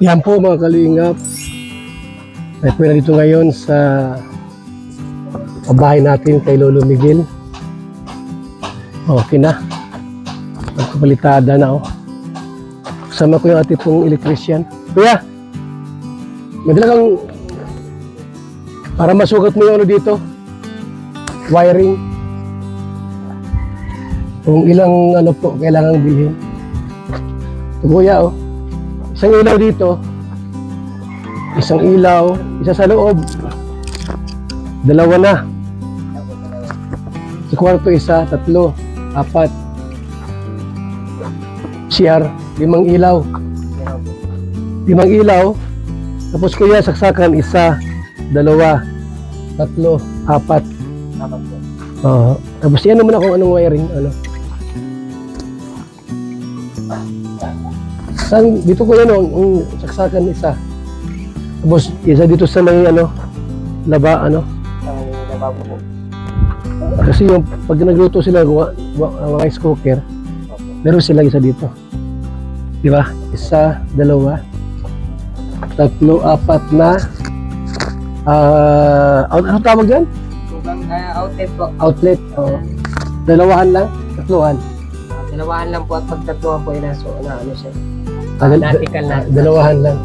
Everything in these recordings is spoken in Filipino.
Yan po mga kalingap. Ay po na dito ngayon sa bahay natin kay Lolo Miguel. Okay na. Magkapalitada na oh. Kasama ko yung ating pong electrician. Kuya, may dalagang para masukat mo yung ano dito. Wiring. Kung ilang ano po kailangan bilhin. Ito kuya oh. Isang ilaw dito. Isang ilaw. Isa sa loob. Dalawa na. Sa kwarto isa, tatlo, apat. CR, 5 ilaw. 5 ilaw. Tapos kuya, saksakan, isa, dalawa, tatlo, apat. Tapos yan naman ako anong wiring. Ano. Dito ko yan ang saksakan isa. Tapos isa dito sa may ano, laba ano. Lababo po. Kasi yung pag nagluto sila rice cooker, meron sila isa dito. Di ba? Isa, dalawa, tatlo, apat na ano tawag yan? Outlet po. Outlet. Dalawahan lang? Tatluhan? Dalawahan lang po at pagtatluhan po yun ano siya. Dalawahan lang.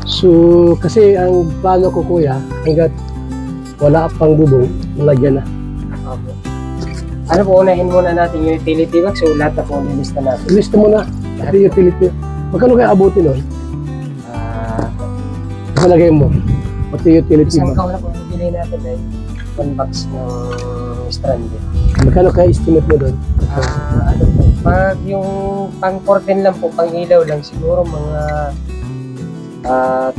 So, kasi ang plano ko kuya, hanggat wala pang bubong, lagyan na. Okay. Ano po, unahin muna natin yung utility box, so lahat na po nilista natin. Lista mo na, pati utility. Magkano kaya abutin nun? Palagay mo, pati utility isang box. kaw na po bibili natin ay 1 box ng stranded. Magkano kaya estimate mo doon? Ano po, pag yung pang curtain lang po, pang ilaw lang, siguro mga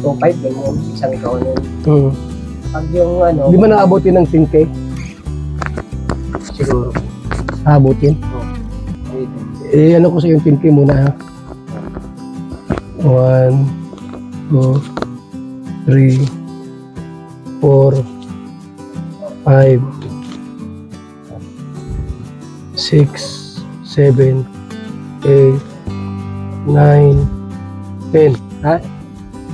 2.5 din mo, isang kaw na yun. Pag yung ano... Di ba naabutin ng 10K? Siguro. Aabutin? Eh, ano ko sa yung 10K muna ha? 1, 2, 3, 4, 5, 6, 7, 8, 9, 10. Ha?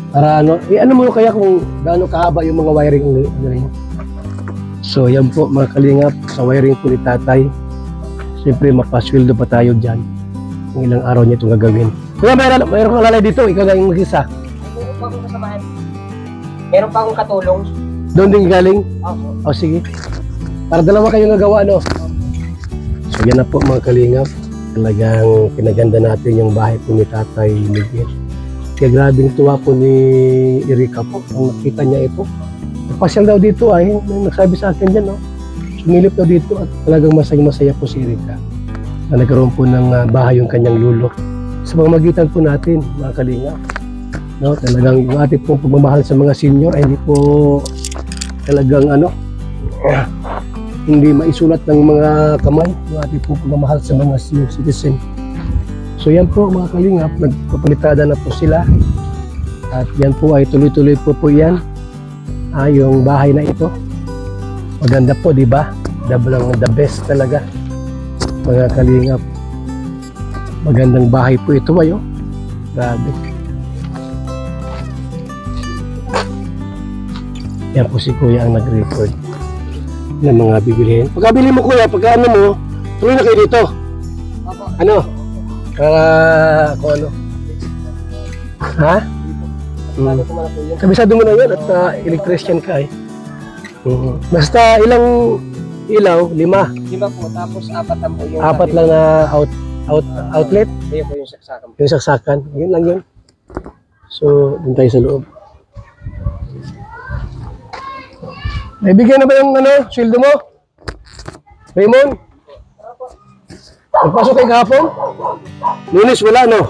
Para ano? Eh, ano mo kaya kung gaano kahaba yung mga wiring nyo? So, yan po mga kalingap sa wiring po ni tatay. Siyempre, mapasweldo pa tayo dyan. Kung ilang araw niya itong gagawin. Kaya mayroon kang lalay dito, ikaw lang yung mag-isa. Meron pa akong kasamahan. Meron pa akong katulong. Doon din galing? Opo. O sige. Para dalawa kayong nagawa, no? So, yan na po mga kalingap. Talagang pinaganda natin yung bahay po ni tatay Miguel. Kaya grabing tuwa po ni Erika po nung nakita niya ito. Nagpasyal daw dito ay nagsabi sa akin dyan, no? Sumilip daw dito at talagang masaya po si Erika na nagkaroon po ng bahay yung kanyang lulo. Sa pamamagitan po natin, mga kalingap, no? Talagang yung ating pong pagmamahal sa mga senior ay hindi po talagang ano, hindi maisulat ng mga kamay yung ating pong pagmamahal sa mga senior citizen. So yan po mga kalingap, nagpapalitada na po sila at yan po ay tuloy-tuloy po yan yung bahay na ito. Maganda po, di ba? The best talaga mga kalingap. Magandang bahay po ito ayo. Grabe. Yan po si kuya ang nag-record ng mga bibilihin. Pagkabili mo kuya, pagka ano mo, tuloy na kayo dito. Ano? Kung ano? Ha? Kabisado mo na yan at electrician ka eh. Basta ilang ilaw? 5? 5 po, tapos 4 lang po yung... 4 lang na outlet? Ayun po yung saksakan. Yung saksakan, yun lang yun. So, dun tayo sa loob. Naibigyan na ba yung ano, sweldo mo? Raymond? Nagpasok kayo kahapon? Lunes wala, no?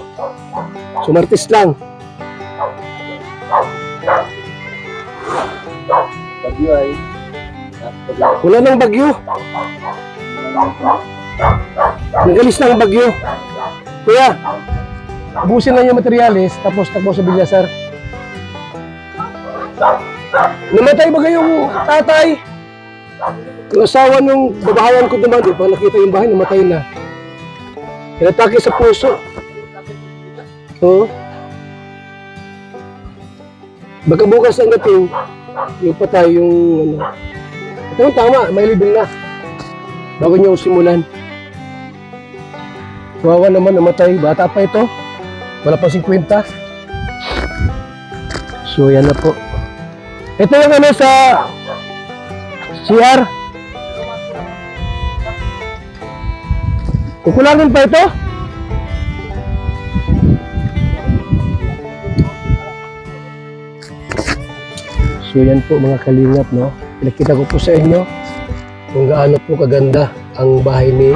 So, Martes lang. Bagyo ay... Wala nang bagyo. Nagalis na ang bagyo. Kuya, ubusin lang yung materialis, tapos takbo sa Bilyasar. Namatay ba kayong tatay? Yung asawa nung babahayan ko naman, pag nakita yung bahay, namatay na. Pinatake sa puso. Oo. Baka bukas ang dating, yung patay, yung ano. Ito tama, may libing na. Bago niyo simulan. Kawawa naman, namatay. Bata pa ito. Wala pang 50. So, yan na po. Ito yung ano sa CR. Kukulangin pa ito? So yan po mga kalingap, no? Pinakita ko po sa inyo kung gaano po kaganda ang bahay ni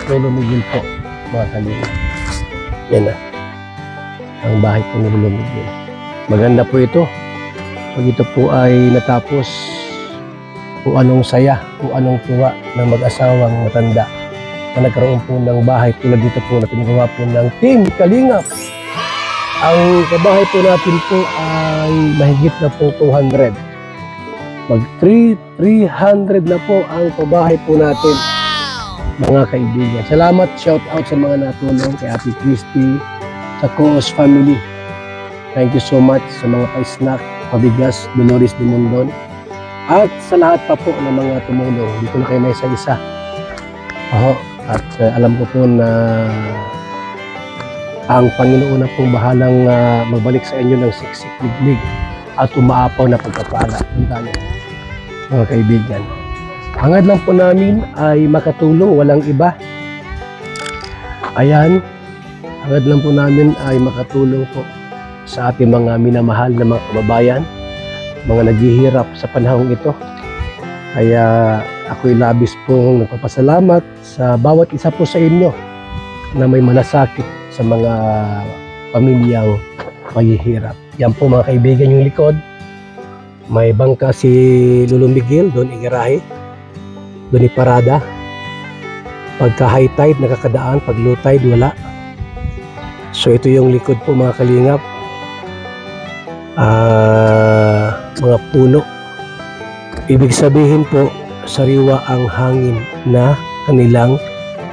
Lolo Miguel po, mga kalingap. Yan na. Ang bahay po ni Lolo Miguel. Maganda po ito. Pag ito po ay natapos, kung anong saya, kung anong tuwa ng mag-asawang matanda na nagkaroon po ng bahay tulad dito po na pinagawa po ng Team Kalingap. Ang kabahay po natin po ay mahigit na po 200. Mag 300 na po ang kabahay po natin, mga kaibigan. Salamat, shout out sa mga natulong kay Ate Christy, sa Coos family. Thank you so much sa mga pa-snack, pabigas, Dolores de Mondon. At sa lahat pa po ng mga tumulong. Hindi ko na kayo na isa-isa. At alam ko po na ang Panginoon na pong bahalang magbalik sa inyo ng siksik, liglig at umaapaw na pagpapala. Tayo, mga kaibigan. Hangad lang po namin ay makatulong, walang iba. Ayan, hangad lang po namin ay makatulong po sa ating mga minamahal na mga kababayan, mga naghihirap sa panahong ito. Kaya ako'y labis pong nagpapasalamat sa bawat isa po sa inyo na may malasakit sa mga pamilyang maghihirap. Yan po mga kaibigan yung likod. May bangka si Lolo Miguel, doon igarahe, doon iparada. Pagka high tide, nakakadaan. Pag low tide, wala. So ito yung likod po mga kalingap. Mga puno. Ibig sabihin po, sariwa ang hangin na kanilang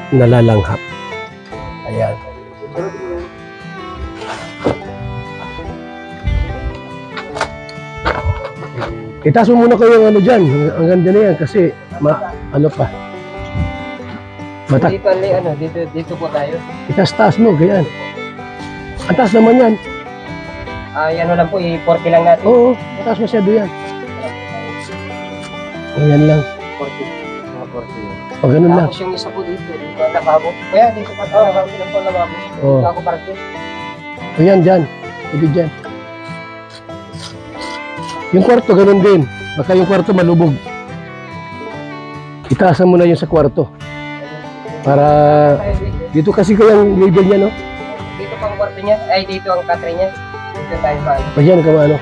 nalalanghap. Ayan. Itaas mo muna kayo yung ano dyan. Ang ganda na yan kasi ano pa. Dito po tayo. Itaas-taas mo, ganyan. Ang taas naman yan. Ano lang po, i-40 lang natin. Oo, mataas masyado yan. O yan lang. 40. O ganun lang. Tapos yung isa po dito ang lababo. Kaya dito pa sa lababo, dito po ang lababo. Oo. Dito ako parking. O yan, dyan. Hindi dyan. Yung kwarto, ganun din. Baka yung kwarto malubog. Itaasan mo na yun sa kwarto. Para dito kasi kayang label niya, no? Dito pang kwarto niya. Ay, dito ang katre niya. Dito tayo paano. O dyan, kamano.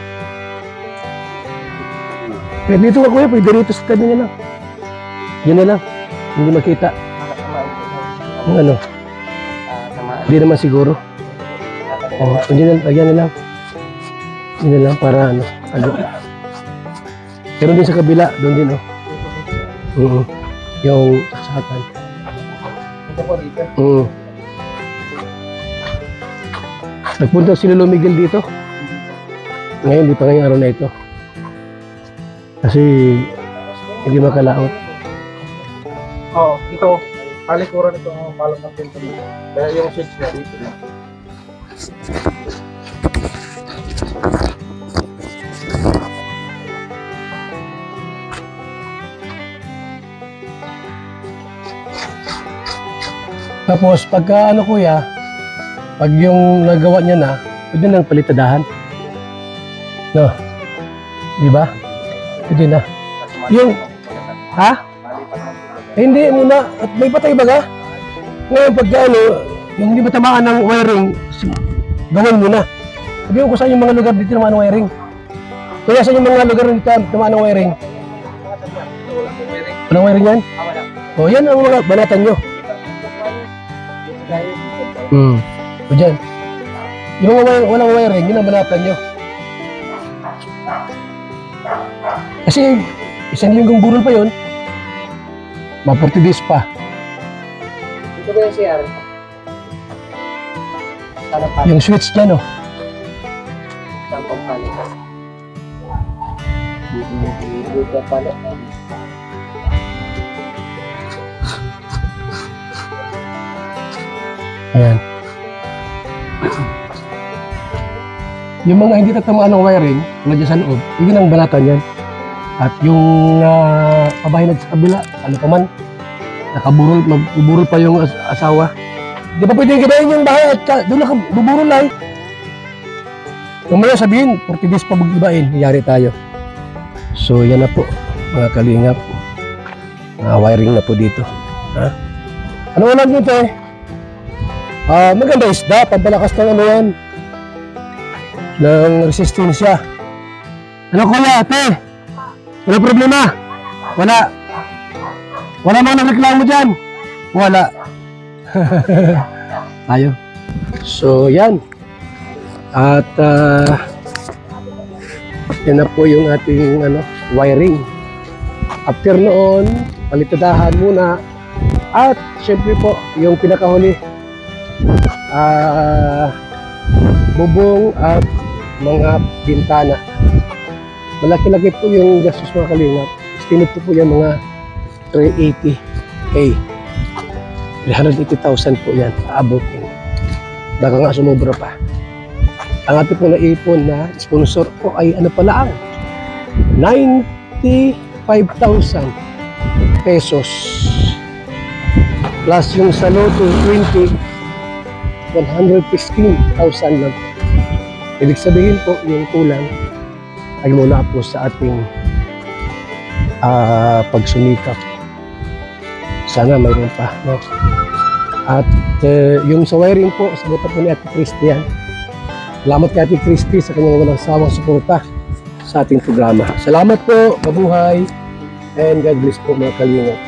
Pwede dito ka kuya, pwede dito sa tabi niya lang. Yan na lang. Hindi makita. Ang ano. Hindi naman siguro. O, yan na lang. Yan na lang para ano. Pero din sa kabila, doon din, oh. Yung saksakan. Dito po, dito. Nagpunta si Lolo Miguel dito. Ngayon, di pa ngayong araw na ito. Kasi hindi makalaot. Oo, dito. Kalikuran ito ang palang ng pinto dito. Kaya yung switch niya dito. Tapos pagka ano kuya, pag yung nagawa niya na, pwede nang palitadahan. No? Di ba? Pwede na. Yung, ha? Eh, hindi muna. At may patay baga? Ngayon pagka ano, yung hindi matamaan ng wiring, gawin muna. Sabihin ko saan yung mga lugar dito naman ng wiring. Kaya saan yung mga lugar dito naman ng wiring? Walang wiring yan? O yan ang mga banatan nyo. O dyan. Yung mga walang wiring, yun ang banatan nyo. Kasi isang linggong burol pa yun, ma-40 days pa. Dito ba yung CR? Yung switch dyan, oh. Saan pang paano? nagpapalo. Ayan. Yung mga hindi tatamaan ng wiring, na dyan sa loob, yun ang banatan yan. At yung kabahay na sa kabila, ano pa man, nakaburol, magbuburol pa yung asawa. Di ba pwede gabayin yung bahay at doon nakabuburol lang. Kung may sabihin, 40 days pa maggibain, yari tayo. So yan na po, mga kalingap. Wiring na po dito. Ha? Ano ulam nito eh? Maganda isda, pampalakas ng ano yan. Ng resistensya. Ano kuya, ate? Wala problema? Wala. Wala mga nagreklamo dyan? Wala. Tayo. So, yan. At, yan na po yung ating wiring. After noon, palitadahan muna. At, syempre po, yung pinakahuli, bubong at mga bintana. Malaki-laki po yung gastos mga kalingap. Estimate po yan mga 380K. 380,000 po yan. Aabotin. Baka nga sumobra pa. Ang ating po naipon na sponsor po ay ano pala ang 95,000 pesos. Plus yung sa Lotto 20, 115,000 lang. Ibig sabihin po, yung kulang ay mula po sa ating pagsumikap. Sana mayroon pa. No? At yung sa wiring po, sagot po ni Ate Christy yan. Salamat kay Ate Christy sa kanyang walang sawang suporta sa ating programa. Salamat po, mabuhay, and God bless po mga kalingap.